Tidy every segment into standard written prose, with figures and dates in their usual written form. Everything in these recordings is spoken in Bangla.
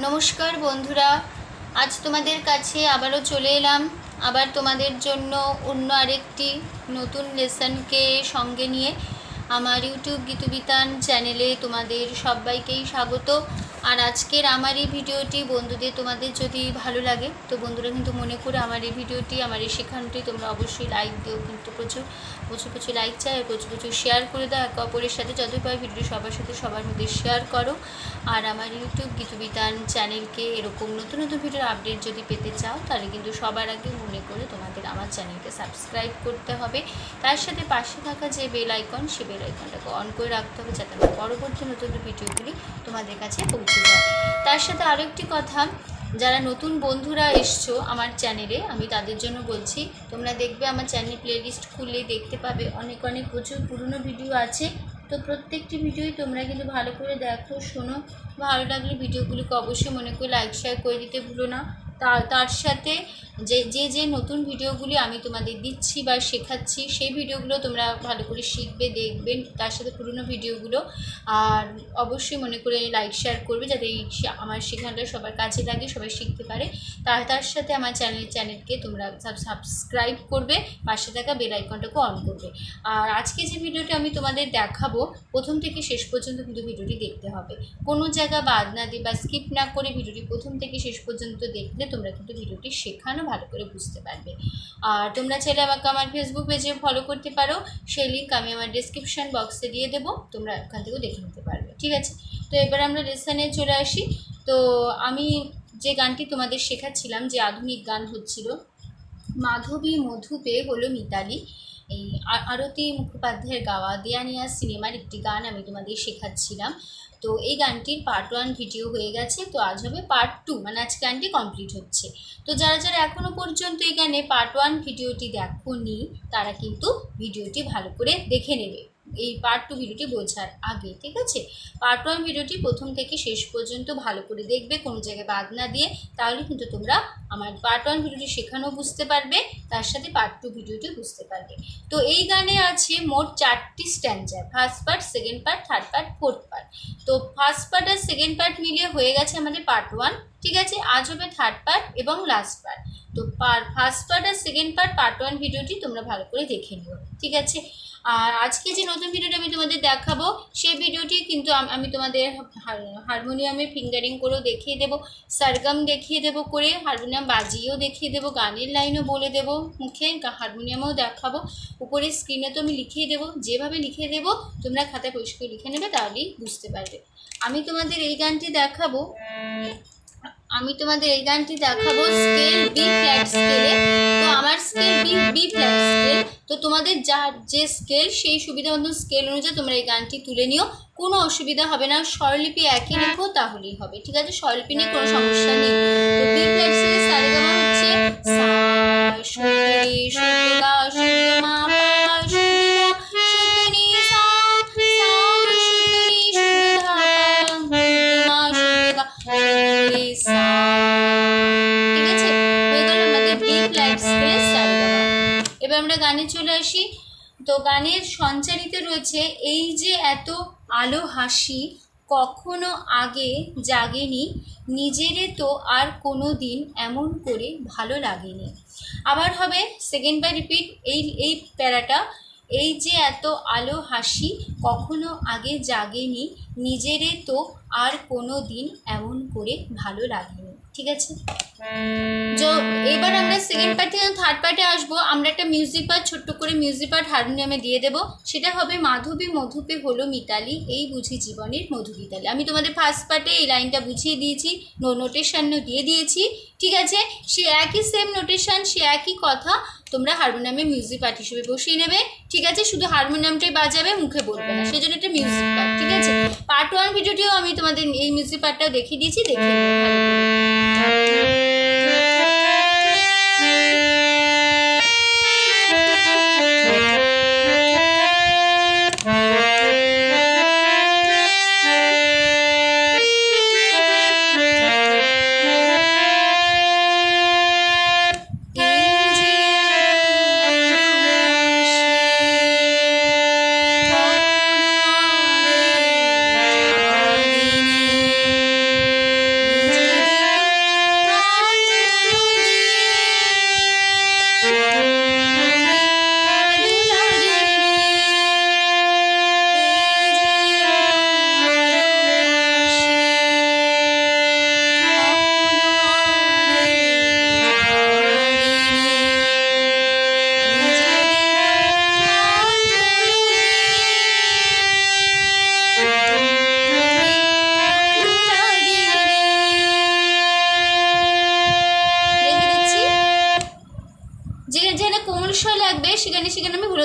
নমস্কার বন্ধুরা, আজ তোমাদের কাছে আবারও চলে এলাম। আবার তোমাদের জন্য অন্য আরেকটি নতুন লেসনকে সঙ্গে নিয়ে আমার ইউটিউব গীতুবিতান চ্যানেলে তোমাদের সবাইকেই স্বাগত। আর আজকের আমার এই ভিডিওটি বন্ধুদের তোমাদের যদি ভালো লাগে তো বন্ধুরা কিন্তু মনে করে আমার এই ভিডিওটি, আমার এই শেখানোটি তোমরা অবশ্যই লাইক দিও, কিন্তু প্রচুর লাইক চাই আর প্রচুর শেয়ার করে দাও একে অপরের সাথে, যতই পারো ভিডিওটি সবার সাথে সবার মধ্যে শেয়ার করো। আর আমার ইউটিউব গীতুবিতান চ্যানেলকে এরকম নতুন ভিডিওর আপডেট যদি পেতে চাও তাহলে কিন্তু সবার আগে মনে করে তোমাদের আমার চ্যানেলকে সাবস্ক্রাইব করতে হবে। তার সাথে পাশে থাকা যে বেল আইকন, সেই বেল আইকনটাকে অন করে রাখতে হবে যাতে আমার পরবর্তী নতুন ভিডিওগুলি তোমাদের কাছে পৌঁছে যায়। তার সাথে আরও একটি কথা, যারা নতুন বন্ধুরা এসছো আমার চ্যানেলে, আমি তাদের জন্য বলছি, তোমরা দেখবে আমার চ্যানেল প্লেলিস্ট খুললেই দেখতে পাবে অনেক প্রচুর পুরনো ভিডিও আছে। তো প্রত্যেকটি ভিডিওই তোমরা কিন্তু ভালো করে দেখো, শোনো। ভালো লাগলে ভিডিওগুলিকে অবশ্যই মনে করে লাইক শেয়ার করে দিতে ভুলো না। তার সাথে যে নতুন ভিডিওগুলি আমি তোমাদের দিচ্ছি বা শেখাচ্ছি, সেই ভিডিওগুলো তোমরা ভালো করে শিখবে, দেখবেন। তার সাথে পুরনো ভিডিওগুলো আর অবশ্যই মনে করে লাইক শেয়ার করবে যাতে আমার শেখানোটা সবার কাজে লাগে, সবাই শিখতে পারে। তার সাথে আমার চ্যানেলকে তোমরা সাবস্ক্রাইব করবে, পাশে থাকা বেল আইকনটাকে অন করবে। আর আজকে যে ভিডিওটি আমি তোমাদের দেখাবো, প্রথম থেকে শেষ পর্যন্ত কিন্তু ভিডিওটি দেখতে হবে, কোনো জায়গা বাদ না দিয়ে বা স্কিপ না করে ভিডিওটি প্রথম থেকে শেষ পর্যন্ত দেখলে তোমরা কিন্তু ভিডিওটি শেখানো ভালো করে বুঝতে পারবে। আর তোমরা চাইলে আমাকে আমার ফেসবুক পেজে ফলো করতে পারো, সেই লিঙ্ক আমি আমার ডেসক্রিপশন বক্সে দিয়ে দেবো, তোমরা ওখান থেকেও দেখে নিতে পারবে। ঠিক আছে, তো এবার আমরা লেসনে চলে আসি। তো আমি যে গানটি তোমাদের শেখাচ্ছিলাম, যে আধুনিক গান হচ্ছিল, মাধবী মধুপে হলো মিতালি, এই আরতি মুখোপাধ্যায়ের গাওয়া দেয়ানিয়া সিনেমার একটি গান আমি তোমাদের শেখাচ্ছিলাম। তো এই গানটির পার্ট 1 ভিডিও হয়ে গেছে, তো আজ হবে পার্ট 2, মানে আজ গানটি কমপ্লিট হচ্ছে। তো যারা এখনও পর্যন্ত এই গানে পার্ট 1 ভিডিওটি দেখোনি তারা কিন্তু ভিডিওটি ভালো করে দেখে নেবে এই পার্ট 2 ভিডিওটি বোঝার আগে। ঠিক আছে, পার্ট 1 ভিডিওটি প্রথম থেকে শেষ পর্যন্ত ভালো করে দেখবে, কোনো জায়গায় বাদ না দিয়ে, তাহলে কিন্তু তোমরা আমার পার্ট 1 ভিডিওটি শেখানো বুঝতে পারবে, তার সাথে পার্ট 2 ভিডিওটি বুঝতে পারবে। তো এই গানে আছে মোট 4টি স্ট্যান্জার, first part, second part, third part, fourth part. তো ফার্স্ট পার্ট আর সেকেন্ড পার্ট মিলিয়ে হয়ে গেছে আমাদের পার্ট 1। ঠিক আছে, আজ হবে থার্ড পার্ট এবং লাস্ট পার্ট। তো ফার্স্ট পার্ট আর সেকেন্ড পার্ট 1 ভিডিওটি তোমরা ভালো করে দেখে নিও। ঠিক আছে, আর আজকে যে নতুন ভিডিওটা আমি তোমাদের দেখাবো, সেই ভিডিওটি কিন্তু আমি তোমাদের হারমোনিয়ামে ফিঙ্গারিং করেও দেখিয়ে দেবো, সরগম দেখিয়ে দেবো করে, হারমোনিয়াম বাজিয়েও দেখিয়ে দেবো, গানের লাইনও বলে দেবো, মুখে হারমোনিয়ামেও দেখাবো, উপরে স্ক্রিনে তো আমি লিখিয়ে দেবো। যেভাবে লিখিয়ে দেবো তোমরা খাতায় পরিষ্কার লিখে নেবে, তাহলেই বুঝতে পারবে। আমি তোমাদের এই গানটি দেখাবো স্কেল বি ফ্ল্যাট স্কেলে। তো আমার স্কেল বি ফ্ল্যাট স্কেল। তো তোমাদের যে স্কেল, সেই সুবিধা মতো স্কেল অনুযায়ী তোমরা এই গানটি তুলে নিও, কোনো অসুবিধা হবে না। স্বরলিপি একই রেখো তাহলেই হবে। ঠিক আছে, স্বরলিপি নিয়ে কোনো সমস্যা নেই। তো বি ফ্ল্যাট স্কেলে সারেগামা হচ্ছে সা শুদ্ধ রে শুদ্ধ গা শুদ্ধ মা পা শুদ্ধ ধা শুদ্ধ নি সা সা শুদ্ধ রি শুদ্ধ ধা পা শুদ্ধ মা শুদ্ধ গা শুদ্ধ রে সা। ঠিক আছে, হয়ে গেল আমাদের বি ফ্ল্যাট স্কেলে সারেগামা। এবার আমরা গানে চলে আসি। তো গানের সঞ্চারিতে রয়েছে, এই যে এত আলো হাসি কখনো আগে জাগেনি, নিজেরে তো আর কোনো দিন এমন করে ভালো লাগেনি। আবার হবে, সেকেন্ড বার রিপিট এই প্যারাটা, এই যে এত আলো হাসি কখনো আগে জাগেনি, নিজেরে তো আর কোনো দিন এমন করে ভালো লাগেনি। ঠিক আছে, এবার আমরা সেকেন্ড পার্ট থেকে থার্ড পার্টে আসবো। আমরা একটা মিউজিক পার্ট, ছোট্ট করে মিউজিক পার্ট হারমোনিয়ামে দিয়ে দেবো, সেটা হবে মাধবী মধুপে হলো মিতালি, এই বুঝি জীবনের মধুগীতালি। আমি তোমাদের ফার্স্ট পার্টে এই লাইনটা বুঝিয়ে দিয়েছি, নোটেশনও দিয়ে দিয়েছি। ঠিক আছে, সে একই সেম নোটেশন, সে একই কথা তোমরা হারমোনিয়ামে মিউজিক পার্ট হিসেবে বসিয়ে নেবে। ঠিক আছে, শুধু হারমোনিয়ামটাই বাজাবে, মুখে বলবে না, সেই জন্য একটা মিউজিক পার্ট। ঠিক আছে, পার্ট 1 ভিডিওটিও আমি তোমাদের এই মিউজিক পার্টটাও দেখিয়ে দিয়েছি, দেখে নেবে ভালো করে। নিজে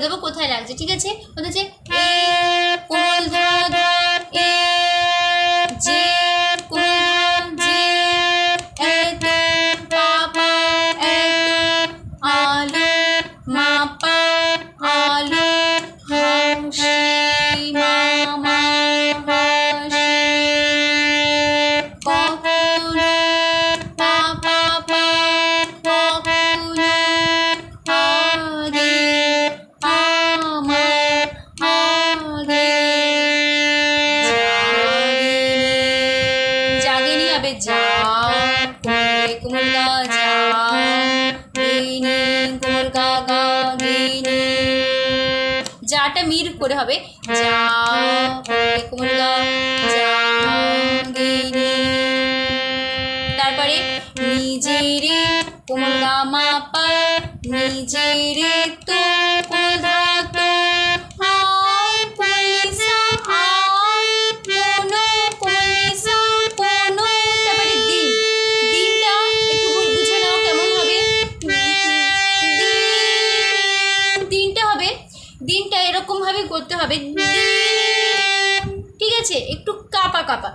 দেবো কোথায় লাগছে, ঠিক আছে? বলতে হচ্ছে এ কোমল ধা ধা এ, যে কোমল ধা যে, এত পা পা এত, আলো মা পা আলো, হাসি মামা হাসি, কখনো পা পা পা কখনো, আগে আমার আগে, জাগেনি হবে যা, কোমল গা যা, গিনি কোমল গা গা গিনি, যাটা মির করে হবে যা, কোমল গা যা গিনি। তারপরে নিজেরে কোমল গা মা পা, নিজেরে তো কোমল ধা তো, দিনটা এরকম ভাবে করতে হবে, ঠিক আছে? একটু কাপা কাপা,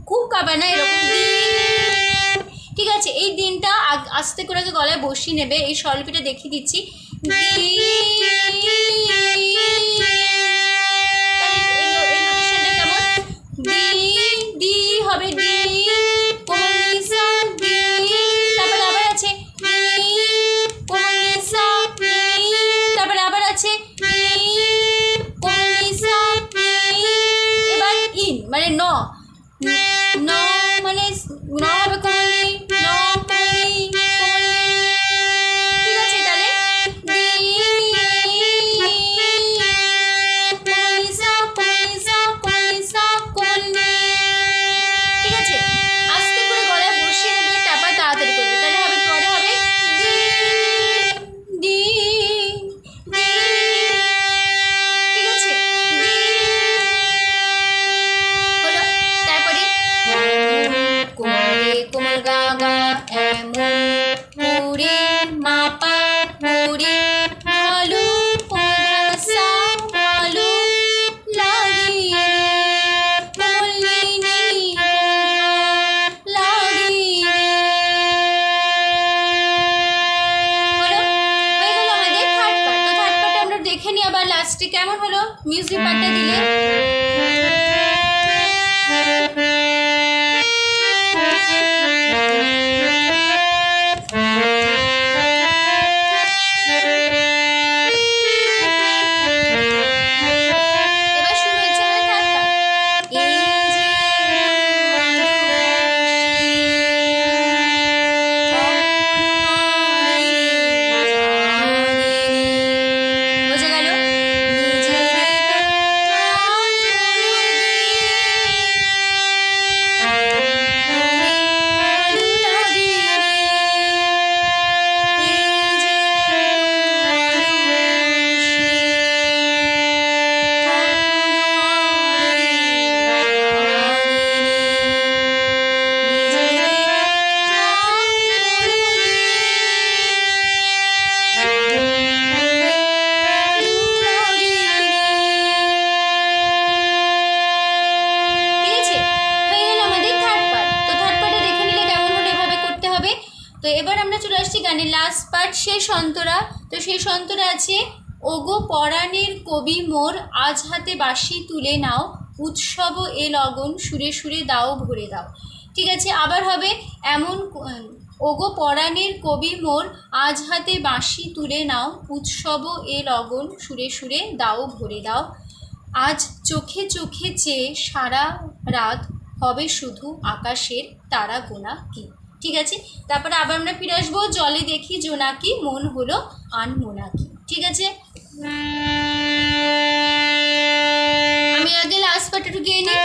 খুব কাপা না, এরকম, ঠিক আছে? এই দিনটা আস্তে করে গলায় বসিয়ে নেবে। এই স্বরলিপিটা দেখিয়ে দিচ্ছি, হবে ডি, তারপরে আবার আছে তারপরে আবার আছে এবার ইন মানে ন, ন মানে ন হবে কমলি, ন কমলি কমলি, ঠিক আছে? তাহলে ঠিক আছে? আস্তে করে গলায় বসিয়ে নেবে, টাপা তাড়াতাড়ি করবে, তাহলে হবে পরে হবে ডি ডি, ঠিক আছে? হলো। তারপরে কোমরে কোমল গা গা এমন করে মা পা করে, ভালো সা ভালো লাগে কোমলিনী লাগে। হলো, হয়ে গেল আমাদের থার্ড পার্ট। তো থার্ড পার্টে আমরা দেখে নিই আবার লাস্টে কেমন হলো মিউজিক পার্টটা দিলে। এবার শুরু হচ্ছে আমাদের থার্ড পার্ট। এই যে বোঝা গেল? তো এবার আমরা চলে আসছি গানের লাস্ট পার্ট, শেষ অন্তরা। তো শেষ অন্তরা আছে ওগো পরাণের কবি মোর, আজ হাতে বাঁশি তুলে নাও, উৎসব এ লগন, সুরে সুরে দাও ভরে দাও। ঠিক আছে? আবার হবে এমন ওগো পরাণের কবি মোর, আজ হাতে বাঁশি তুলে নাও, উৎসব এ লগন, সুরে সুরে দাও ভরে দাও। আজ চোখে চোখে চেয়ে সারা রাত, হবে শুধু আকাশের তারা গোনা কি। ঠিক আছে? তারপরে আবার আমরা ফিরে আসবো, জলে দেখি জোনাকি, মন হলো আনমোনাকি। ঠিক আছে? আমি আগে লাস্ট পার্ট একটু গিয়ে নিই।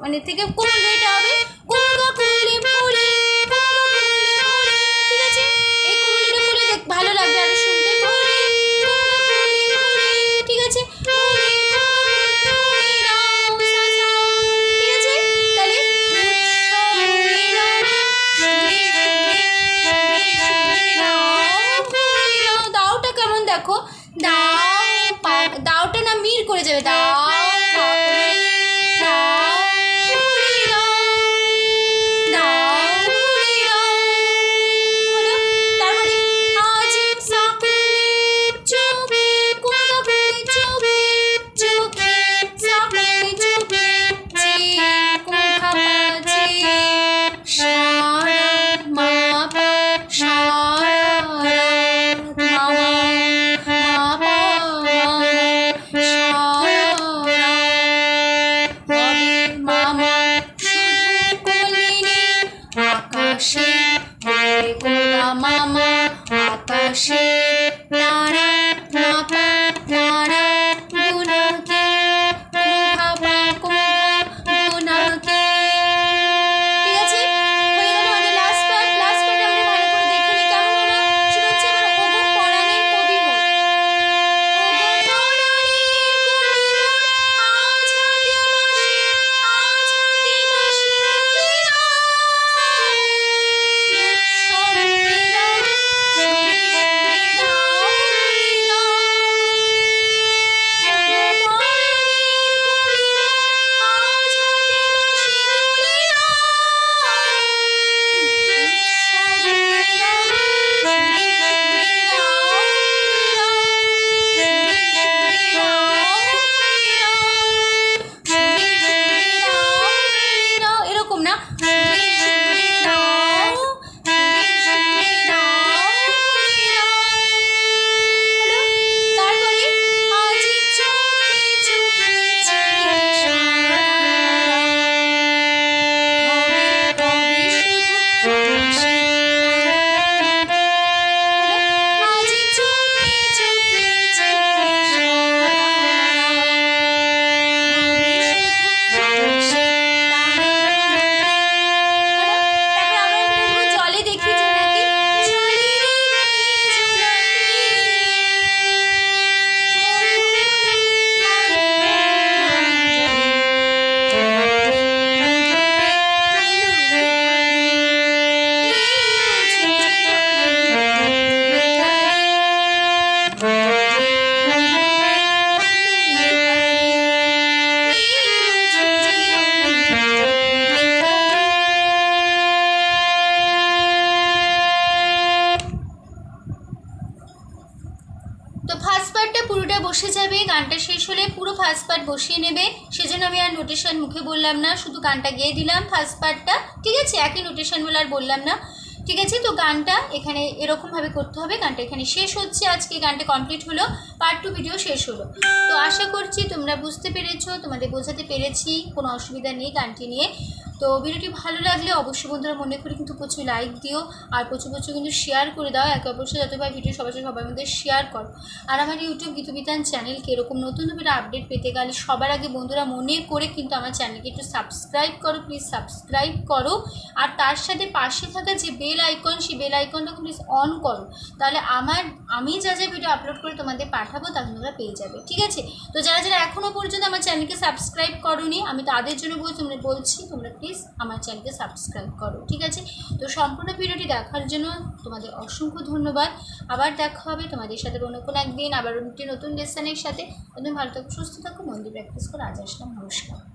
মানে থেকে কোমল রেটা হবে কুমড়া কুমড়ি ফুলি, ঠিক আছে? এই কুমড়িটা ফুলে দেখ ভালো লাগবে আরো শুনতে, ফুলি ঠিক আছে? ঠিক আছে, তাহলে দাওটা কেমন দেখো, দাওটা না মির করে যাবে, দাও মামা আকাশে তারা মাপা তারা গুনাকে কুমা গুনাকে, ঠিক আছে? হয়ে গেল আমাদের লাস্ট পার্ট। লাস্ট পার্ট আমরা ভালো করে দেখে নিই কেমন হলো। সেটা হচ্ছে আবার ওগো পরাণের কবি মোর, ওগো এরকম না, তো ফার্স্ট পার্টটা পুরোটা বসে যাবে, গানটা শেষ হলে পুরো ফার্স্ট পার্ট বসিয়ে নেবে। সেজন্য আমি আর নোটেশন মুখে বললাম না, শুধু গানটা গেয়ে দিলাম ফার্স্ট পার্টটা, ঠিক আছে? একই নোটেশন বলে আর বললাম না, ঠিক আছে? তো গানটা এখানে এরকমভাবে করতে হবে। গানটা এখানে শেষ হচ্ছে, আজকে গানটা কমপ্লিট হলো, পার্ট 2 ভিডিও শেষ হলো। তো আশা করছি তোমরা বুঝতে পেরেছো, তোমাদের বোঝাতে পেরেছি, কোনো অসুবিধা নেই গানটি নিয়ে। তো ভিডিওটি ভালো লাগলে অবশ্যই বন্ধুরা মনে করে কিন্তু প্রচুর লাইক দিও, আর প্রচুর কিন্তু শেয়ার করে দাও। একে অবশ্যই যতবার ভিডিও সবার মধ্যে শেয়ার করো। আর আমার ইউটিউব গীতবিতান চ্যানেলকে এরকম নতুন নতুন আপডেট পেতে গেলে সবার আগে বন্ধুরা মনে করে কিন্তু আমার চ্যানেলকে একটু সাবস্ক্রাইব করো, প্লিজ সাবস্ক্রাইব করো। আর তার সাথে পাশে থাকা যে বেল আইকন, সেই বেল আইকনটাকে প্লিজ অন করো, তাহলে আমি যা যা ভিডিও আপলোড করে তোমাদের পাঠাবো তা তোমরা পেয়ে যাবে, ঠিক আছে? তো যারা যারা এখনও পর্যন্ত আমার চ্যানেলকে সাবস্ক্রাইব করোনি, আমি তাদের জন্য বলছি তোমরা প্লিজ আমার চ্যানেলকে সাবস্ক্রাইব করো, ঠিক আছে? তো সম্পূর্ণ ভিডিওটি দেখার জন্য তোমাদের অসংখ্য ধন্যবাদ। আবার দেখা হবে তোমাদের সাথে অন্য কোনো একদিন, আবার একটি নতুন লেসনের সাথে। তুমি ভালো থাকো, সুস্থ থাকো, মন দিয়ে প্র্যাকটিস করো। আজ আসলাম, নমস্কার।